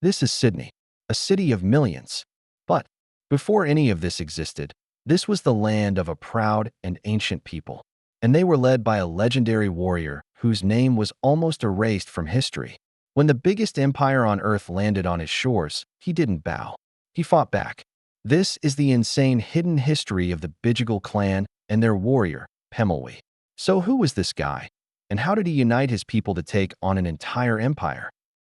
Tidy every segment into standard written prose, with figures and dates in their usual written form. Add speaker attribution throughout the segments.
Speaker 1: This is Sydney, a city of millions. But before any of this existed, this was the land of a proud and ancient people, and they were led by a legendary warrior whose name was almost erased from history. When the biggest empire on earth landed on his shores, he didn't bow. He fought back. This is the insane hidden history of the Bidjigal clan and their warrior, Pemulwuy. So who was this guy, and how did he unite his people to take on an entire empire?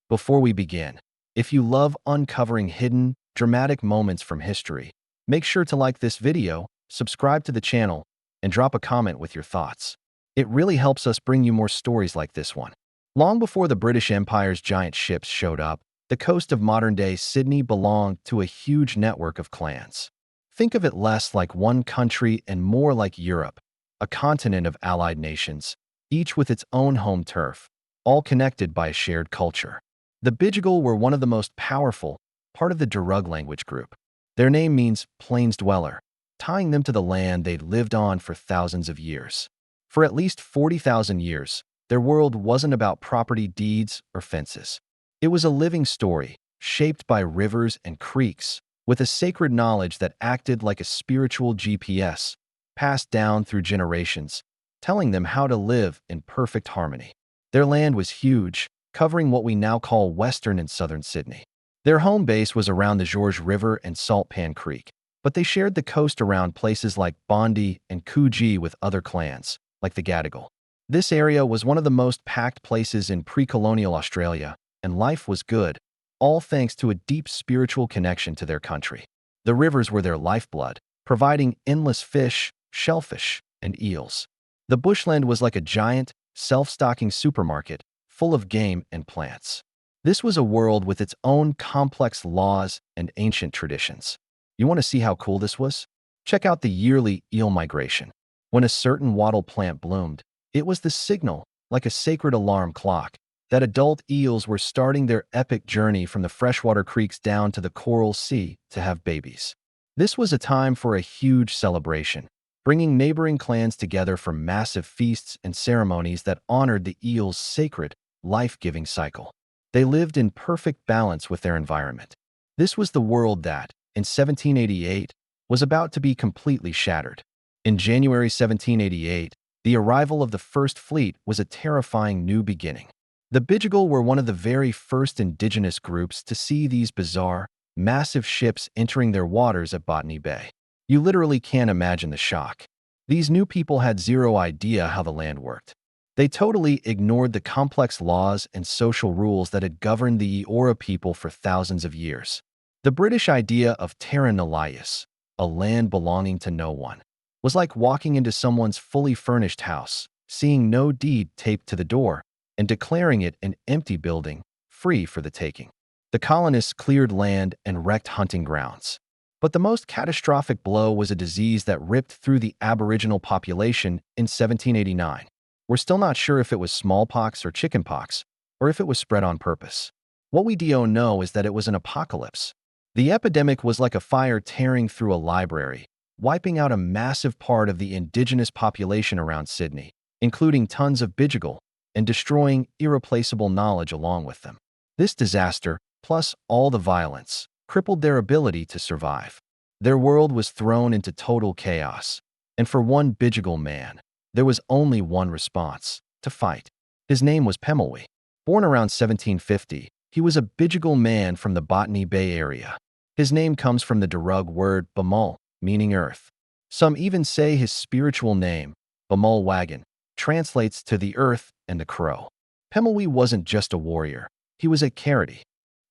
Speaker 1: Before we begin, if you love uncovering hidden, dramatic moments from history, make sure to like this video, subscribe to the channel, and drop a comment with your thoughts. It really helps us bring you more stories like this one. Long before the British Empire's giant ships showed up, the coast of modern-day Sydney belonged to a huge network of clans. Think of it less like one country and more like Europe, a continent of allied nations, each with its own home turf, all connected by a shared culture. The Bidjigal were one of the most powerful, part of the Darug language group. Their name means plains dweller, tying them to the land they'd lived on for thousands of years. For at least 40,000 years, their world wasn't about property deeds or fences. It was a living story, shaped by rivers and creeks, with a sacred knowledge that acted like a spiritual GPS, passed down through generations, telling them how to live in perfect harmony. Their land was huge, covering what we now call western and southern Sydney. Their home base was around the George River and Salt Pan Creek, but they shared the coast around places like Bondi and Coogee with other clans, like the Gadigal. This area was one of the most packed places in pre-colonial Australia, and life was good, all thanks to a deep spiritual connection to their country. The rivers were their lifeblood, providing endless fish, shellfish, and eels. The bushland was like a giant, self-stocking supermarket, full of game and plants. This was a world with its own complex laws and ancient traditions. You want to see how cool this was? Check out the yearly eel migration. When a certain wattle plant bloomed, it was the signal, like a sacred alarm clock, that adult eels were starting their epic journey from the freshwater creeks down to the coral sea to have babies. This was a time for a huge celebration, bringing neighboring clans together for massive feasts and ceremonies that honored the eel's sacred, life-giving cycle. They lived in perfect balance with their environment. This was the world that, in 1788, was about to be completely shattered. In January 1788, the arrival of the First Fleet was a terrifying new beginning. The Bidjigal were one of the very first indigenous groups to see these bizarre, massive ships entering their waters at Botany Bay. You literally can't imagine the shock. These new people had zero idea how the land worked. They totally ignored the complex laws and social rules that had governed the Eora people for thousands of years. The British idea of terra nullius, a land belonging to no one, was like walking into someone's fully furnished house, seeing no deed taped to the door, and declaring it an empty building, free for the taking. The colonists cleared land and wrecked hunting grounds. But the most catastrophic blow was a disease that ripped through the Aboriginal population in 1789. We're still not sure if it was smallpox or chickenpox, or if it was spread on purpose. What we do know is that it was an apocalypse. The epidemic was like a fire tearing through a library, wiping out a massive part of the indigenous population around Sydney, including tons of Bidjigal, and destroying irreplaceable knowledge along with them. This disaster, plus all the violence, crippled their ability to survive. Their world was thrown into total chaos, and for one Bidjigal man, there was only one response: to fight. His name was Pemulwuy. Born around 1750, he was a Bidjigal man from the Botany Bay area. His name comes from the Darug word Bamul, meaning earth. Some even say his spiritual name, Pemulwuy, translates to the earth and the crow. Pemulwuy wasn't just a warrior, he was a carity.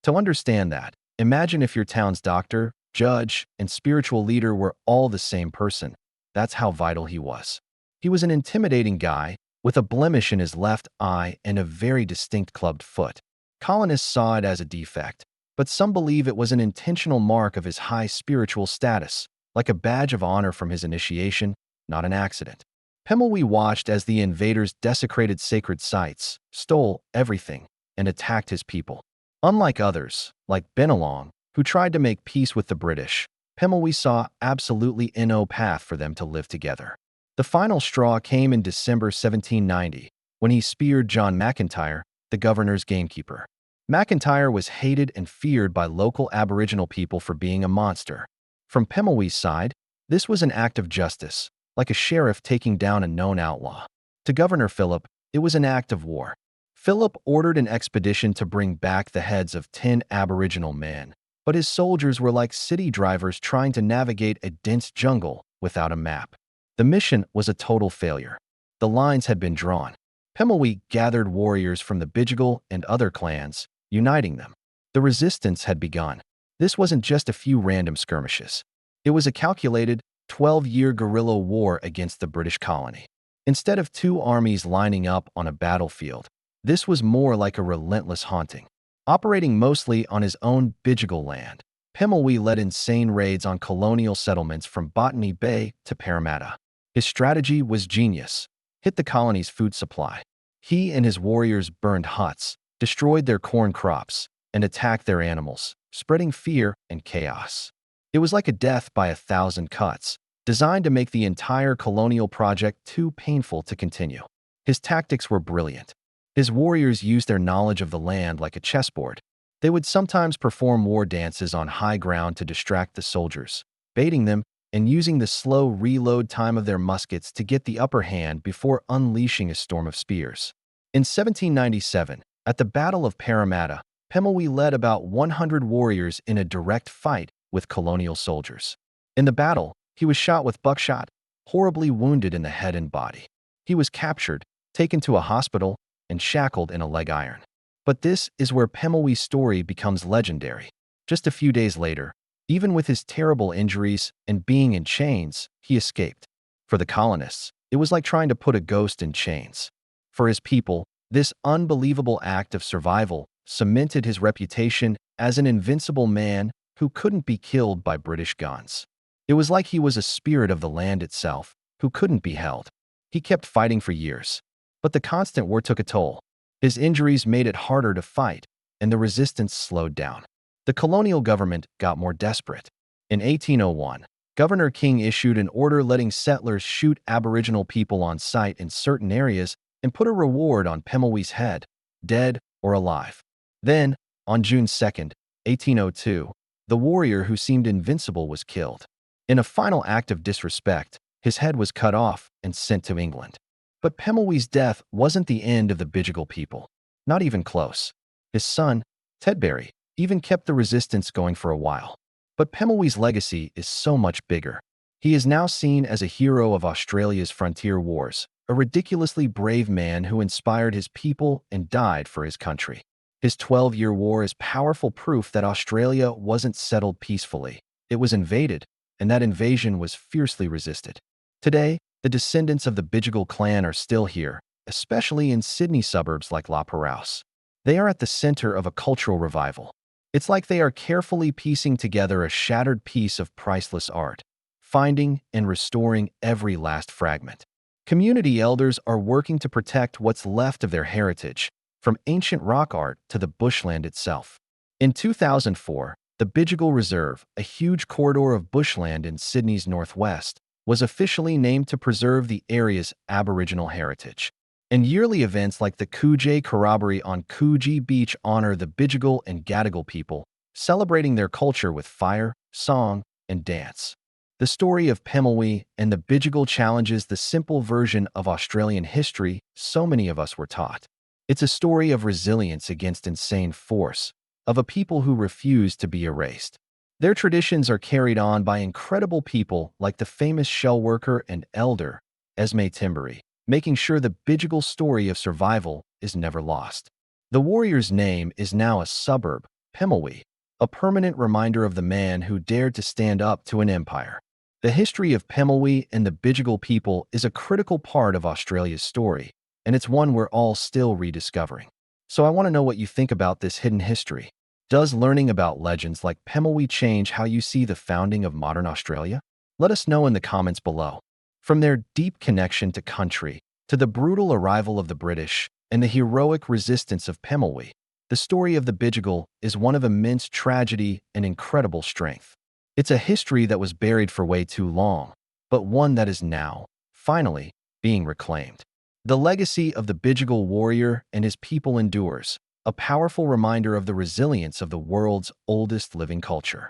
Speaker 1: To understand that, imagine if your town's doctor, judge, and spiritual leader were all the same person. That's how vital he was. He was an intimidating guy, with a blemish in his left eye and a very distinct clubbed foot. Colonists saw it as a defect, but some believe it was an intentional mark of his high spiritual status, like a badge of honor from his initiation, not an accident. Pemulwuy watched as the invaders desecrated sacred sites, stole everything, and attacked his people. Unlike others, like Bidjigal, who tried to make peace with the British, Pemulwuy saw absolutely no path for them to live together. The final straw came in December 1790, when he speared John McIntyre, the governor's gamekeeper. McIntyre was hated and feared by local Aboriginal people for being a monster. From Pemulwuy's side, this was an act of justice, like a sheriff taking down a known outlaw. To Governor Philip, it was an act of war. Philip ordered an expedition to bring back the heads of 10 Aboriginal men, but his soldiers were like city drivers trying to navigate a dense jungle without a map. The mission was a total failure. The lines had been drawn. Pemulwuy gathered warriors from the Bidjigal and other clans, uniting them. The resistance had begun. This wasn't just a few random skirmishes. It was a calculated 12-year guerrilla war against the British colony. Instead of two armies lining up on a battlefield, this was more like a relentless haunting. Operating mostly on his own Bidjigal land, Pemulwuy led insane raids on colonial settlements from Botany Bay to Parramatta. His strategy was genius. Hit the colony's food supply. He and his warriors burned huts, destroyed their corn crops, and attacked their animals, spreading fear and chaos. It was like a death by 1,000 cuts, designed to make the entire colonial project too painful to continue. His tactics were brilliant. His warriors used their knowledge of the land like a chessboard. They would sometimes perform war dances on high ground to distract the soldiers, baiting them and using the slow reload time of their muskets to get the upper hand before unleashing a storm of spears. In 1797, at the Battle of Parramatta, Pemulwuy led about 100 warriors in a direct fight with colonial soldiers. In the battle, he was shot with buckshot, horribly wounded in the head and body. He was captured, taken to a hospital, and shackled in a leg iron. But this is where Pemulwuy's story becomes legendary. Just a few days later, even with his terrible injuries and being in chains, he escaped. For the colonists, it was like trying to put a ghost in chains. For his people, this unbelievable act of survival cemented his reputation as an invincible man who couldn't be killed by British guns. It was like he was a spirit of the land itself who couldn't be held. He kept fighting for years. But the constant war took a toll. His injuries made it harder to fight, and the resistance slowed down. The colonial government got more desperate. In 1801, Governor King issued an order letting settlers shoot Aboriginal people on sight in certain areas and put a reward on Pemulwuy's head, dead or alive. Then, on June 2, 1802, the warrior who seemed invincible was killed. In a final act of disrespect, his head was cut off and sent to England. But Pemulwuy's death wasn't the end of the Bidjigal people. Not even close. His son, Tedberry, even kept the resistance going for a while. But Pemulwuy's legacy is so much bigger. He is now seen as a hero of Australia's frontier wars, a ridiculously brave man who inspired his people and died for his country. His 12-year war is powerful proof that Australia wasn't settled peacefully. It was invaded, and that invasion was fiercely resisted. Today, the descendants of the Bidjigal clan are still here, especially in Sydney suburbs like La Perouse. They are at the center of a cultural revival. It's like they are carefully piecing together a shattered piece of priceless art, finding and restoring every last fragment. Community elders are working to protect what's left of their heritage, from ancient rock art to the bushland itself. In 2004, the Bidjigal Reserve, a huge corridor of bushland in Sydney's northwest, was officially named to preserve the area's Aboriginal heritage. And yearly events like the Coogee Corroboree on Coogee Beach honor the Bidjigal and Gadigal people, celebrating their culture with fire, song, and dance. The story of Pemulwuy and the Bidjigal challenges the simple version of Australian history so many of us were taught. It's a story of resilience against insane force, of a people who refuse to be erased. Their traditions are carried on by incredible people like the famous shell worker and elder, Esme Timbery, making sure the Bidjigal story of survival is never lost. The warrior's name is now a suburb, Pemulwuy, a permanent reminder of the man who dared to stand up to an empire. The history of Pemulwuy and the Bidjigal people is a critical part of Australia's story, and it's one we're all still rediscovering. So I want to know what you think about this hidden history. Does learning about legends like Pemulwuy change how you see the founding of modern Australia? Let us know in the comments below. From their deep connection to country, to the brutal arrival of the British, and the heroic resistance of Pemulwuy, the story of the Bidjigal is one of immense tragedy and incredible strength. It's a history that was buried for way too long, but one that is now, finally, being reclaimed. The legacy of the Bidjigal warrior and his people endures, a powerful reminder of the resilience of the world's oldest living culture.